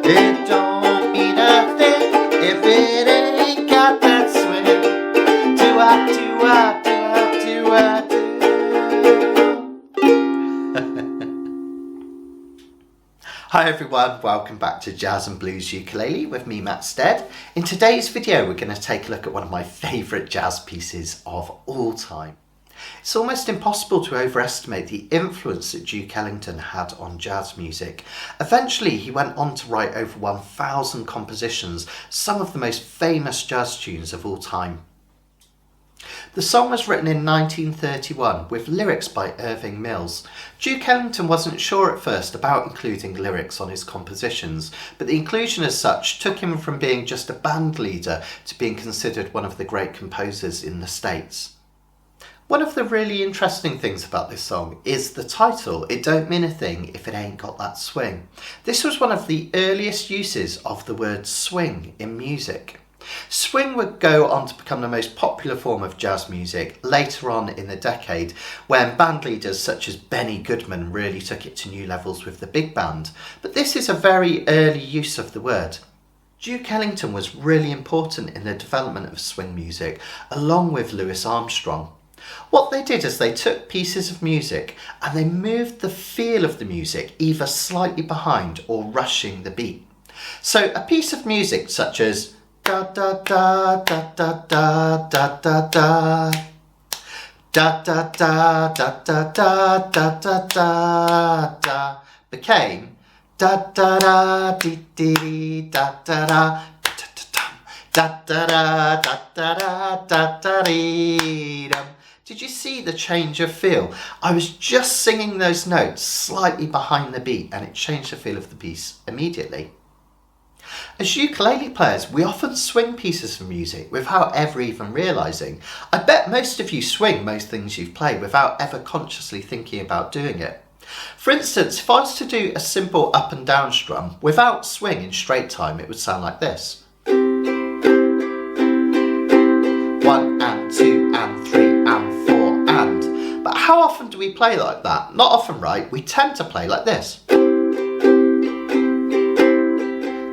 It don't mean a thing if it ain't got that swing. Do-wop, do-wop, do-wop, do-wop, do. Hi everyone, welcome back to Jazz and Blues Ukulele with me, Matt Stead. In today's video we're going to take a look at one of my favourite jazz pieces of all time. It's almost impossible to overestimate the influence that Duke Ellington had on jazz music. Eventually he went on to write over 1,000 compositions, some of the most famous jazz tunes of all time. The song was written in 1931 with lyrics by Irving Mills. Duke Ellington wasn't sure at first about including lyrics on his compositions, but the inclusion as such took him from being just a band leader to being considered one of the great composers in the States. One of the really interesting things about this song is the title, It Don't Mean a Thing If It Ain't Got That Swing. This was one of the earliest uses of the word swing in music. Swing would go on to become the most popular form of jazz music later on in the decade, when band leaders such as Benny Goodman really took it to new levels with the big band. But this is a very early use of the word. Duke Ellington was really important in the development of swing music, along with Louis Armstrong. What they did is they took pieces of music and they moved the feel of the music either slightly behind or rushing the beat. So a piece of music such as da da da da da da da da da da da da da da da da da da became da da da dee dee da da da da da da da da da da dee dum. Did you see the change of feel? I was just singing those notes slightly behind the beat and it changed the feel of the piece immediately. As ukulele players, we often swing pieces of music without ever even realising. I bet most of you swing most things you've played without ever consciously thinking about doing it. For instance, if I was to do a simple up and down strum without swing in straight time, it would sound like this. 1 and 2 and 3 and 4 and. But how often do we play like that? Not often, right? We tend to play like this.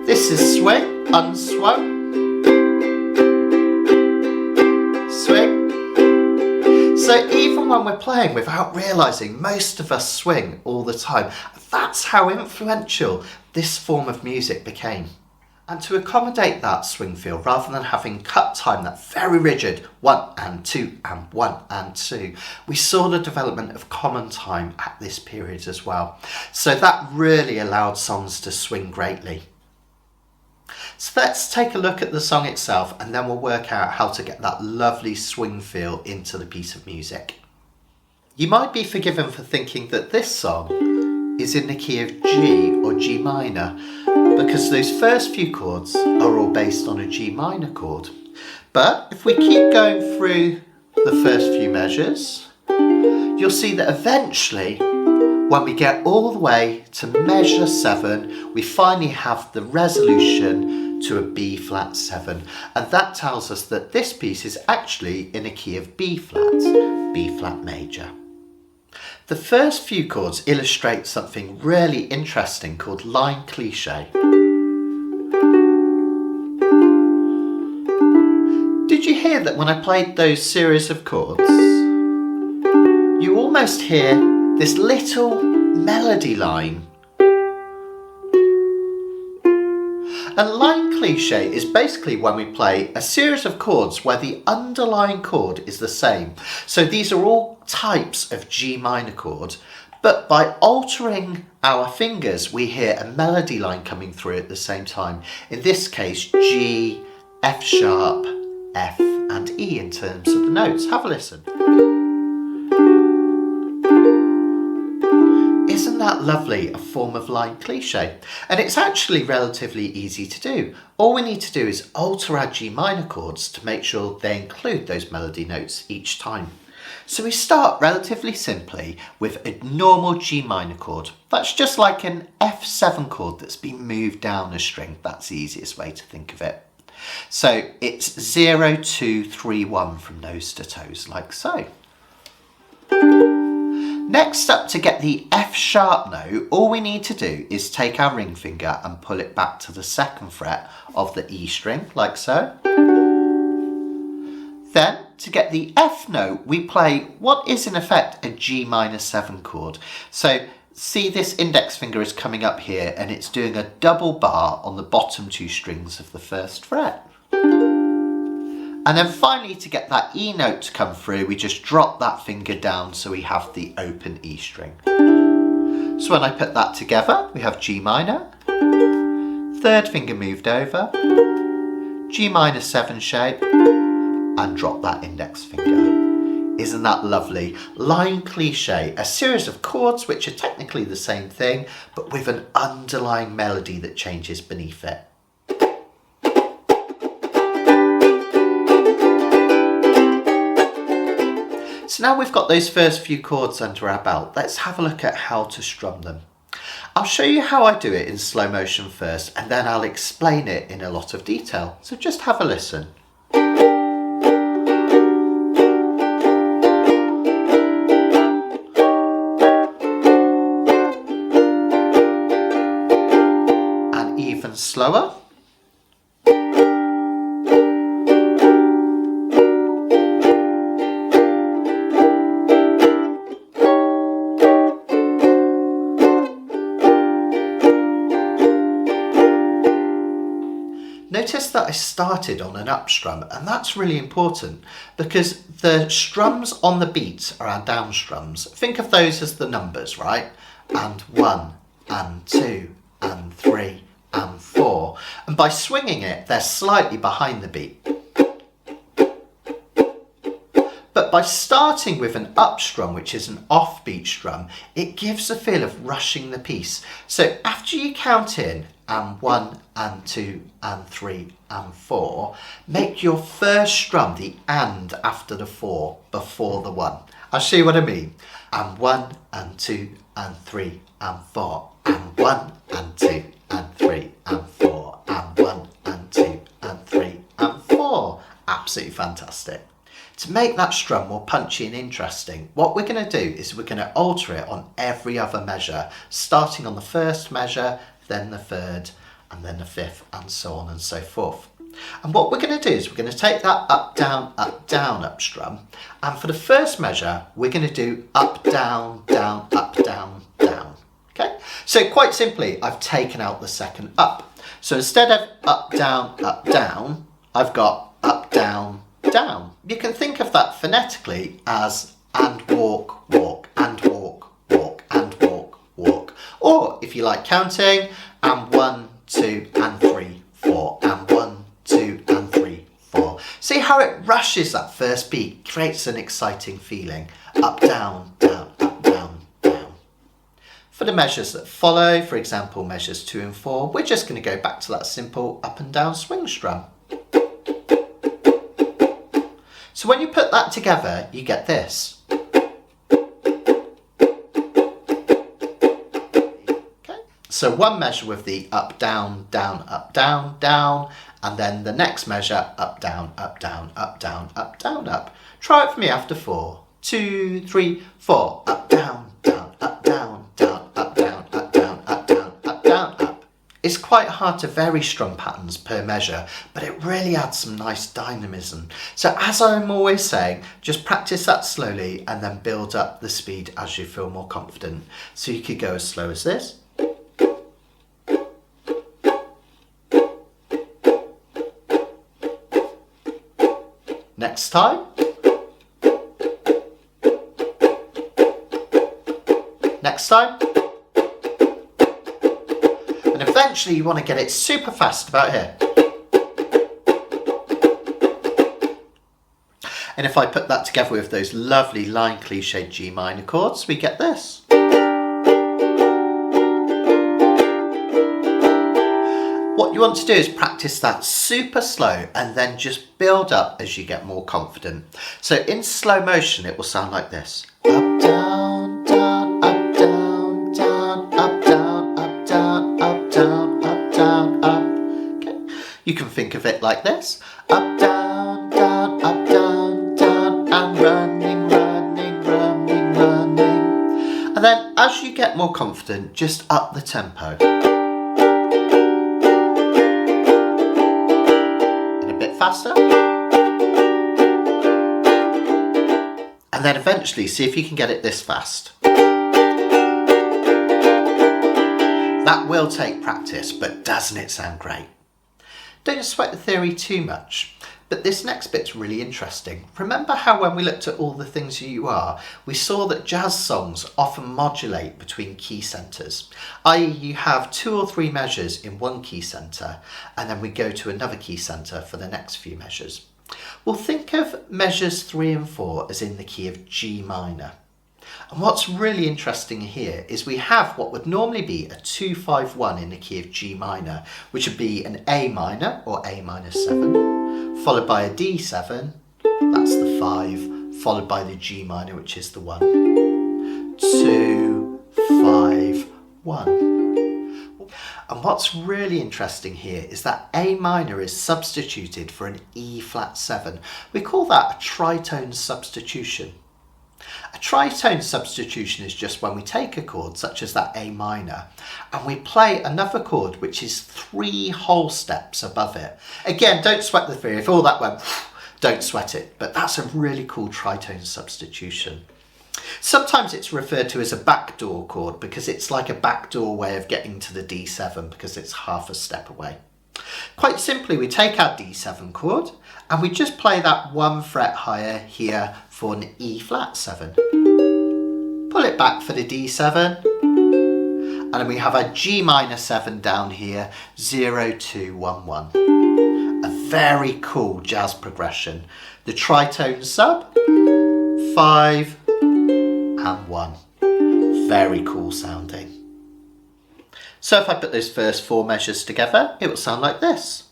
This is swing, unswung, swing. So even when we're playing without realising, most of us swing all the time. That's how influential this form of music became. And to accommodate that swing feel, rather than having cut time that's very rigid, 1 and 2 and 1 and 2, we saw the development of common time at this period as well. So that really allowed songs to swing greatly. So let's take a look at the song itself and then we'll work out how to get that lovely swing feel into the piece of music. You might be forgiven for thinking that this song is in the key of G or G minor, because those first few chords are all based on a G minor chord. But if we keep going through the first few measures, you'll see that eventually, when we get all the way to measure 7, we finally have the resolution to a B flat 7. And that tells us that this piece is actually in a key of B flat major. The first few chords illustrate something really interesting called line cliche. Did you hear that when I played those series of chords, you almost hear this little melody line? A line cliche is basically when we play a series of chords where the underlying chord is the same. So these are all types of G minor chord, but by altering our fingers, we hear a melody line coming through at the same time. In this case, G, F sharp, F and E in terms of the notes. Have a listen. Isn't that lovely, a form of line cliche? And it's actually relatively easy to do. All we need to do is alter our G minor chords to make sure they include those melody notes each time. So we start relatively simply with a normal G minor chord. That's just like an F7 chord that's been moved down a string. That's the easiest way to think of it. So it's 0, 2, 3, 1 from nose to toes, like so. Next up, to get the F sharp note, all we need to do is take our ring finger and pull it back to the 2nd fret of the E string, like so. Then, to get the F note, we play what is in effect a G minor 7 chord. So, see, this index finger is coming up here and it's doing a double bar on the bottom 2 strings of the 1st fret. And then finally, to get that E note to come through, we just drop that finger down so we have the open E string. So when I put that together, we have G minor, 3rd finger moved over, G minor 7 shape, and drop that index finger. Isn't that lovely? Line cliche, a series of chords which are technically the same thing, but with an underlying melody that changes beneath it. So now we've got those first few chords under our belt, let's have a look at how to strum them. I'll show you how I do it in slow motion first, and then I'll explain it in a lot of detail. So just have a listen. And even slower. Notice that I started on an up strum, and that's really important because the strums on the beat are our down strums. Think of those as the numbers, right? And 1, and 2, and 3, and 4. And by swinging it, they're slightly behind the beat. But by starting with an up strum, which is an offbeat strum, it gives a feel of rushing the piece. So after you count in and 1, and 2, and 3, and 4, make your first strum the and after the 4 before the 1. I'll show you what I mean. And 1, and 2, and 3, and 4, and 1, and 2, and 3, and 4, and 1, and 2, and 3, and 4. Absolutely fantastic. To make that strum more punchy and interesting, what we're going to do is we're going to alter it on every other measure, starting on the 1st measure, then the 3rd, and then the 5th, and so on and so forth. And what we're going to do is we're going to take that up, down, up strum, and for the 1st measure, we're going to do up, down, up, down, down. Okay? So quite simply, I've taken out the 2nd up. So instead of up, down, I've got up, down, down. You can think of that phonetically as and walk, walk, and walk, walk, and walk, walk. Or if you like counting, and 1, 2, and 3, 4, and 1, 2, and 3, 4. See how it rushes that first beat, creates an exciting feeling. Up, down, down, up, down, down. For the measures that follow, for example, measures 2 and 4, we're just going to go back to that simple up and down swing strum. So when you put that together, you get this. Okay. So one measure with the up, down, up, down, and then the next measure up, down, up, down, up, down, up, down, up. Try it for me after 4. 2, 3, 4. Up, down, up, down, up, down, up, down, up, down, up, down, up. It's quite hard to vary strum patterns per measure, but it really adds some nice dynamism. So as I'm always saying, just practice that slowly and then build up the speed as you feel more confident. So you could go as slow as this. Next time. Next time. And eventually you want to get it super fast about here. And if I put that together with those lovely line cliche G minor chords, we get this. What you want to do is practice that super slow and then just build up as you get more confident. So in slow motion it will sound like this. Up, down, down, up, down, down, up, down, up, down, up, down, up, down, up. Okay. You can think of it like this. Up, down, down, up, down, down, and running, running, running, running. as you get more confident, just up the tempo. And a bit faster. And then eventually see if you can get it this fast. That will take practice, but doesn't it sound great? Don't sweat the theory too much, but this next bit's really interesting. Remember how when we looked at all the things you are, we saw that jazz songs often modulate between key centres, i.e. you have 2 or 3 measures in one key centre, and then we go to another key centre for the next few measures. Well, think of measures 3 and 4 as in the key of G minor. And what's really interesting here is we have what would normally be a 2-5-1 in the key of G minor, which would be an A minor or A minor 7, followed by a D7, that's the 5, followed by the G minor, which is the 1. 2, 5, 1. And what's really interesting here is that A minor is substituted for an E flat 7. We call that a tritone substitution. A tritone substitution is just when we take a chord such as that A minor and we play another chord which is 3 whole steps above it. Again, don't sweat the theory. If all that went, don't sweat it. But that's a really cool tritone substitution. Sometimes it's referred to as a backdoor chord because it's like a backdoor way of getting to the D7 because it's half a step away. Quite simply, we take our D7 chord and we just play that 1 fret higher here for an E flat 7. Pull it back for the D7 and then we have our G minor 7 down here, 0, 2, 1, 1. A very cool jazz progression. The tritone sub, 5 and 1. Very cool sounding. So if I put those first 4 measures together, it will sound like this.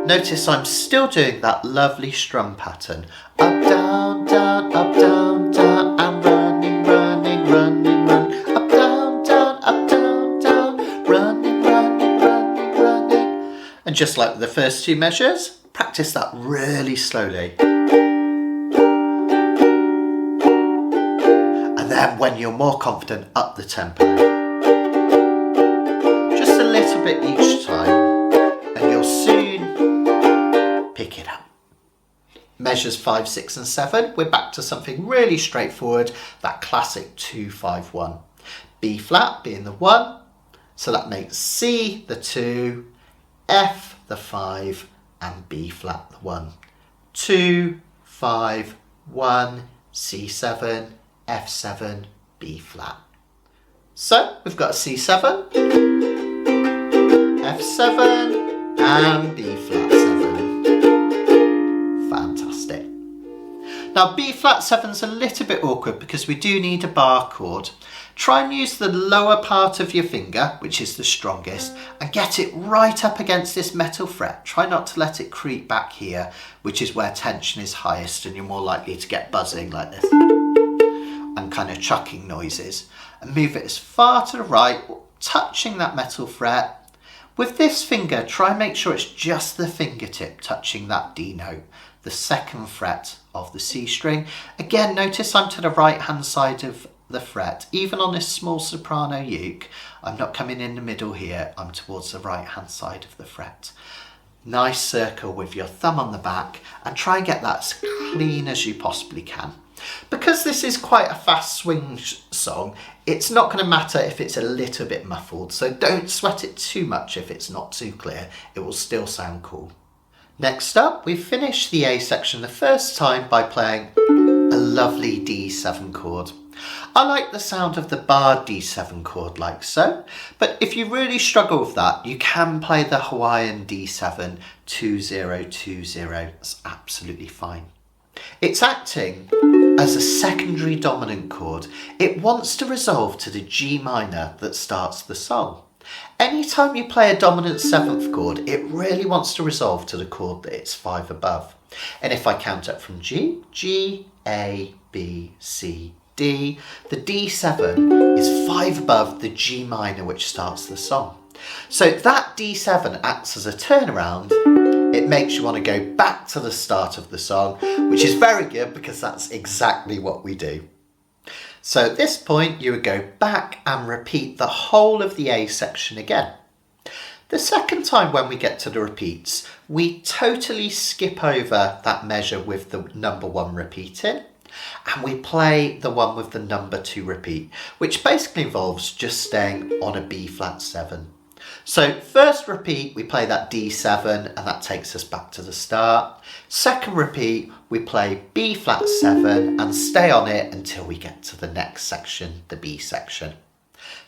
Notice I'm still doing that lovely strum pattern. Up, down, down, up, down, down. I'm running, running, running, run. Up, down, down, up, down, down. Running, running, running, running. And just like the first 2 measures, practice that really slowly. And then when you're more confident, up the tempo. Just a little bit each time, and you'll soon pick it up. Measures 5, 6 and 7, we're back to something really straightforward, that classic 2-5-1. B flat being the 1, so that makes C the 2, F the 5 and B flat the 1. 2, 5, 1, C7, F7, B flat. So we've got a C7, F7 and B flat 7. Fantastic. Now B flat 7's a little bit awkward because we do need a bar chord. Try and use the lower part of your finger, which is the strongest, and get it right up against this metal fret. Try not to let it creep back here, which is where tension is highest and you're more likely to get buzzing like this and kind of chucking noises. And move it as far to the right, touching that metal fret. With this finger, try and make sure it's just the fingertip touching that D note, the 2nd fret of the C string. Again, notice I'm to the right hand side of the fret. Even on this small soprano uke, I'm not coming in the middle here, I'm towards the right hand side of the fret. Nice circle with your thumb on the back and try and get that as clean as you possibly can. Because this is quite a fast swing song, it's not going to matter if it's a little bit muffled, so don't sweat it too much if it's not too clear, it will still sound cool. Next up, we finished the A section the first time by playing a lovely D7 chord. I like the sound of the barred D7 chord like so, but if you really struggle with that, you can play the Hawaiian D7 2-0-2-0, it's absolutely fine. It's acting as a secondary dominant chord. It wants to resolve to the G minor that starts the song. Anytime you play a dominant 7th chord, it really wants to resolve to the chord that it's 5 above. And if I count up from G, G, A, B, C, D, the D7 is 5 above the G minor which starts the song. So that D7 acts as a turnaround it makes you want to go back to the start of the song, which is very good because that's exactly what we do. So at this point, you would go back and repeat the whole of the A section again. The second time when we get to the repeats, we totally skip over that measure with the number 1 repeating, and we play the one with the number 2 repeat, which basically involves just staying on a B flat 7. So first repeat, we play that D7 and that takes us back to the start. Second repeat, we play B flat 7 and stay on it until we get to the next section, the B section.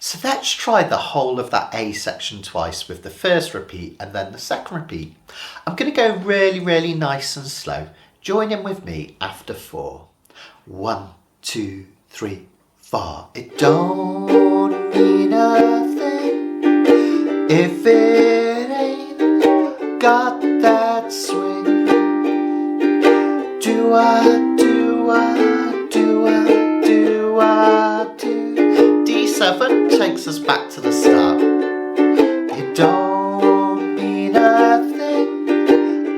So let's try the whole of that A section twice with the first repeat and then the second repeat. I'm going to go really, really nice and slow. Join in with me after 4. 1, 2, 3, 4. It don't mean a thing if it ain't got that swing. Do I, do I, do I, do I, do. D7 takes us back to the start. It don't mean a thing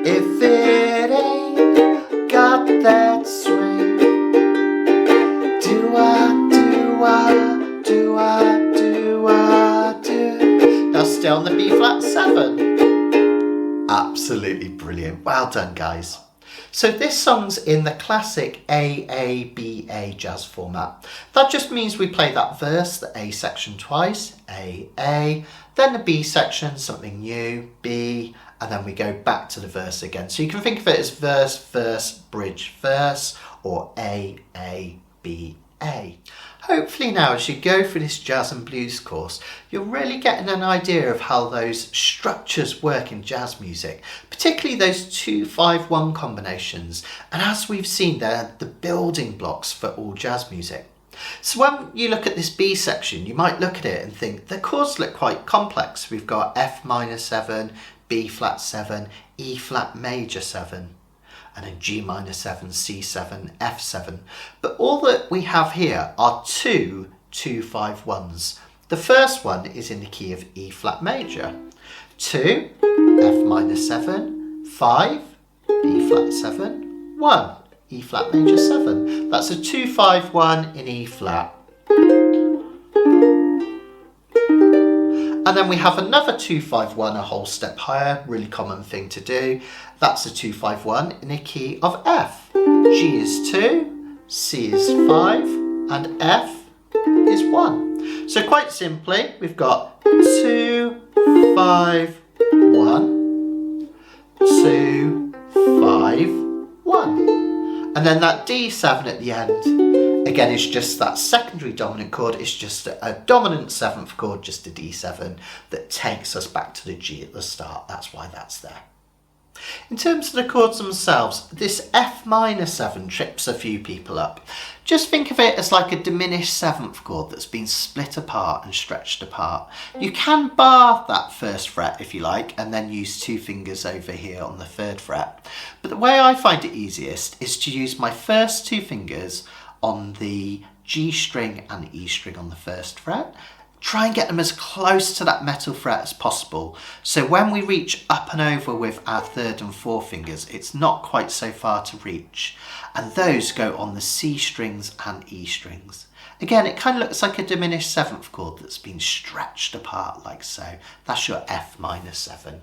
if it ain't got that swing. Do I, do I, do I, do I, do. Now stay on the B flat 7. Absolutely brilliant. Well done, guys. So this song's in the classic A-A-B-A jazz format. That just means we play that verse, the A section twice, A, then the B section, something new, B, and then we go back to the verse again. So you can think of it as verse, verse, bridge, verse, or A, B, A. Hopefully now as you go through this jazz and blues course, you're really getting an idea of how those structures work in jazz music, particularly those 2-5-1 combinations. And as we've seen, they're the building blocks for all jazz music. So when you look at this B section, you might look at it and think the chords look quite complex. We've got F minor 7, B flat 7, E flat major 7. And then G minor 7, C7, F7. But all that we have here are 2 2-5-1s. The first one is in the key of E flat major. 2, F minor 7, 5, B flat 7, 1, E flat major 7. That's a 2-5-1 in E flat. And then we have another 2-5-1 a whole step higher, really common thing to do. That's a 2-5-1 in a key of F. G is 2, C is 5, and F is 1. So quite simply, we've got 2, 5, 1, 2, 5, 1. And then that D7 at the end, again, is just that secondary dominant chord. It's just a dominant 7th chord, just a D7, that takes us back to the G at the start. That's why that's there. In terms of the chords themselves, this F minor 7 trips a few people up. Just think of it as like a diminished 7th chord that's been split apart and stretched apart. You can bar that first fret if you like, and then use 2 fingers over here on the 3rd fret. But the way I find it easiest is to use my first 2 fingers on the G string and E string on the 1st fret. Try and get them as close to that metal fret as possible. So when we reach up and over with our 3rd and 4th fingers, it's not quite so far to reach. And those go on the C strings and E strings. Again, it kind of looks like a diminished 7th chord that's been stretched apart like so. That's your F minor 7.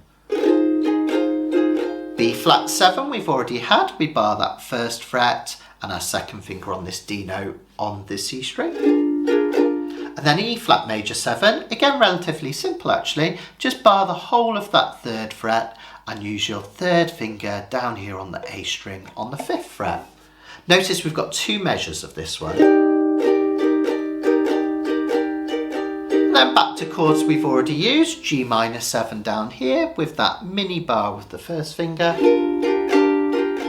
B flat 7 we've already had. We bar that 1st fret and our 2nd finger on this D note on the C string. And then E flat major 7, again relatively simple actually, just bar the whole of that 3rd fret and use your 3rd finger down here on the A string on the 5th fret. Notice we've got 2 measures of this one. And then back to chords we've already used, G minor 7 down here with that mini bar with the 1st finger,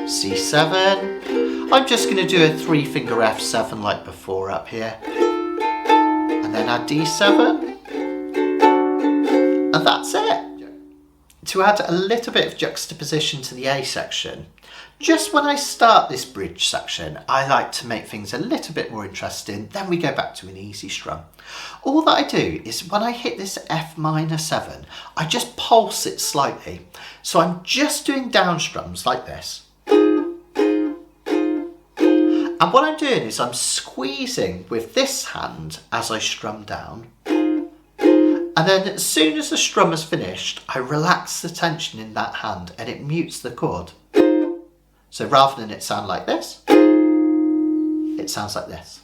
C7. I'm just going to do a 3-finger F7 like before up here. And then add D7, and that's it. To add a little bit of juxtaposition to the A section, Just when I start this bridge section, I like to make things a little bit more interesting, then we go back to an easy strum. All that I do is when I hit this F minor 7, I just pulse it slightly. So I'm just doing down strums like this. And what I'm doing is I'm squeezing with this hand as I strum down. And then as soon as the strum is finished, I relax the tension in that hand and it mutes the chord. So rather than it sound like this, it sounds like this.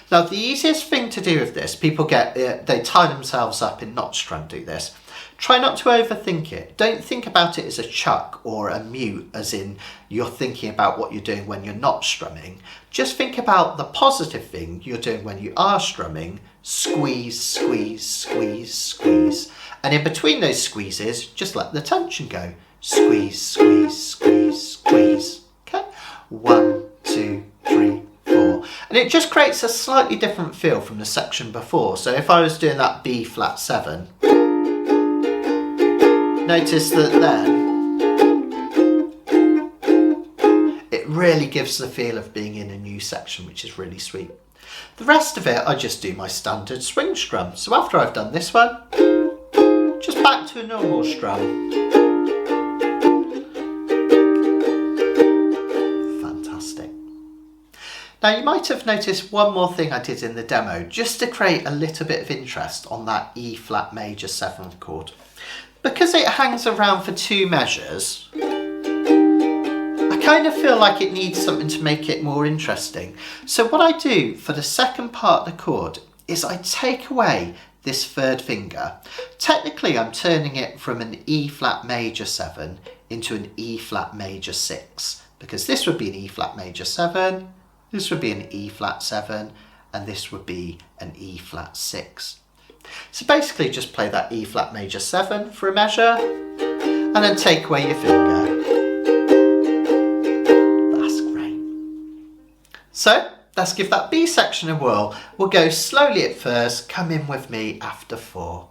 Now the easiest thing to do with this, people they tie themselves up in knots trying to do this. Try not to overthink it. Don't think about it as a chuck or a mute, as in you're thinking about what you're doing when you're not strumming. Just think about the positive thing you're doing when you are strumming. Squeeze, squeeze, squeeze, squeeze. And in between those squeezes, just let the tension go. Squeeze, squeeze, squeeze, squeeze. Okay? 1, 2, 3, 4. And it just creates a slightly different feel from the section before. So if I was doing that B flat 7, notice that then it really gives the feel of being in a new section, which is really sweet. The rest of it, I just do my standard swing strum. So after I've done this one, just back to a normal strum. Fantastic. Now you might have noticed one more thing I did in the demo, just to create a little bit of interest on that E flat major 7th chord. Because it hangs around for 2 measures, I kind of feel like it needs something to make it more interesting. So what I do for the second part of the chord is I take away this 3rd finger. Technically I'm turning it from an E flat major 7 into an E flat major 6, because this would be an E flat major 7, this would be an E flat 7, and this would be an E flat 6. So basically just play that E flat major 7 for a measure and then take away your finger. That's great. So let's give that B section a whirl. We'll go slowly at first, come in with me after 4.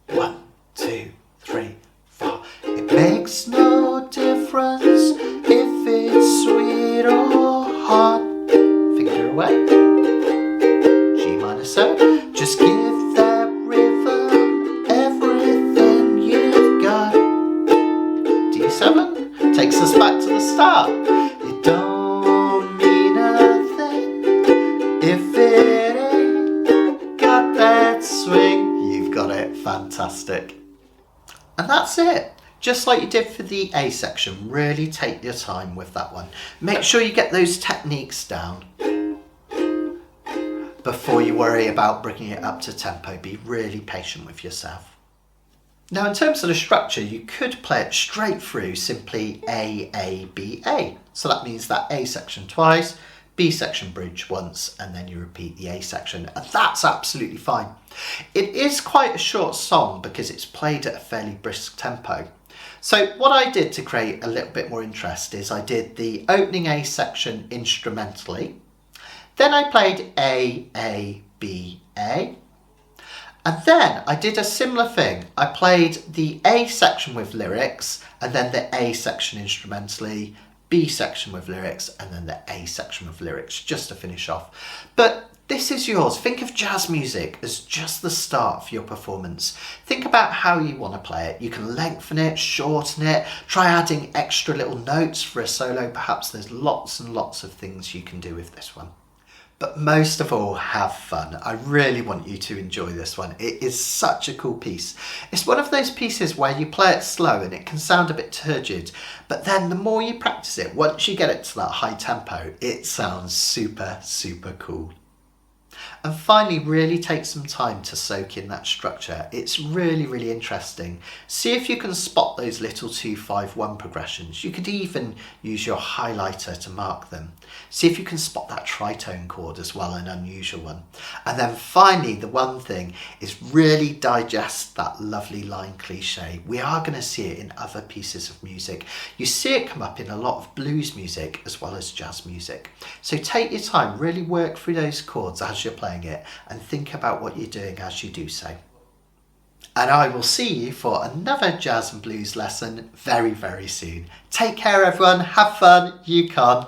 1, 2, 3, 4. It makes no difference if it's sweet or hot. Finger away. G minor 7. Just give that rhythm everything you've got. D7 takes us back to the start. It don't mean a thing if it ain't got that swing. You've got it. Fantastic. And that's it. Just like you did for the A section, really take your time with that one. Make sure you get those techniques down before you worry about bringing it up to tempo. Be really patient with yourself. Now in terms of the structure, you could play it straight through simply A, B, A. So that means that A section twice, B section bridge once, and then you repeat the A section, and that's absolutely fine. It is quite a short song because it's played at a fairly brisk tempo. So what I did to create a little bit more interest is I did the opening A section instrumentally. Then I played A, B, A. And then I did a similar thing. I played the A section with lyrics, and then the A section instrumentally, B section with lyrics, and then the A section with lyrics, just to finish off. But this is yours. Think of jazz music as just the start for your performance. Think about how you want to play it. You can lengthen it, shorten it, try adding extra little notes for a solo. Perhaps there's lots and lots of things you can do with this one. But most of all, have fun. I really want you to enjoy this one. It is such a cool piece. It's one of those pieces where you play it slow and it can sound a bit turgid, but then the more you practice it, once you get it to that high tempo, it sounds super, super cool. And finally, really take some time to soak in that structure. It's really, really interesting. See if you can spot those little 2-5-1 progressions. You could even use your highlighter to mark them. See if you can spot that tritone chord as well, an unusual one. And then finally, the one thing is really digest that lovely line cliche. We are going to see it in other pieces of music. You see it come up in a lot of blues music as well as jazz music. So take your time, really work through those chords as you're playing it, and think about what you're doing as you do so. And I will see you for another jazz and blues lesson very, very soon. Take care everyone, have fun, you can.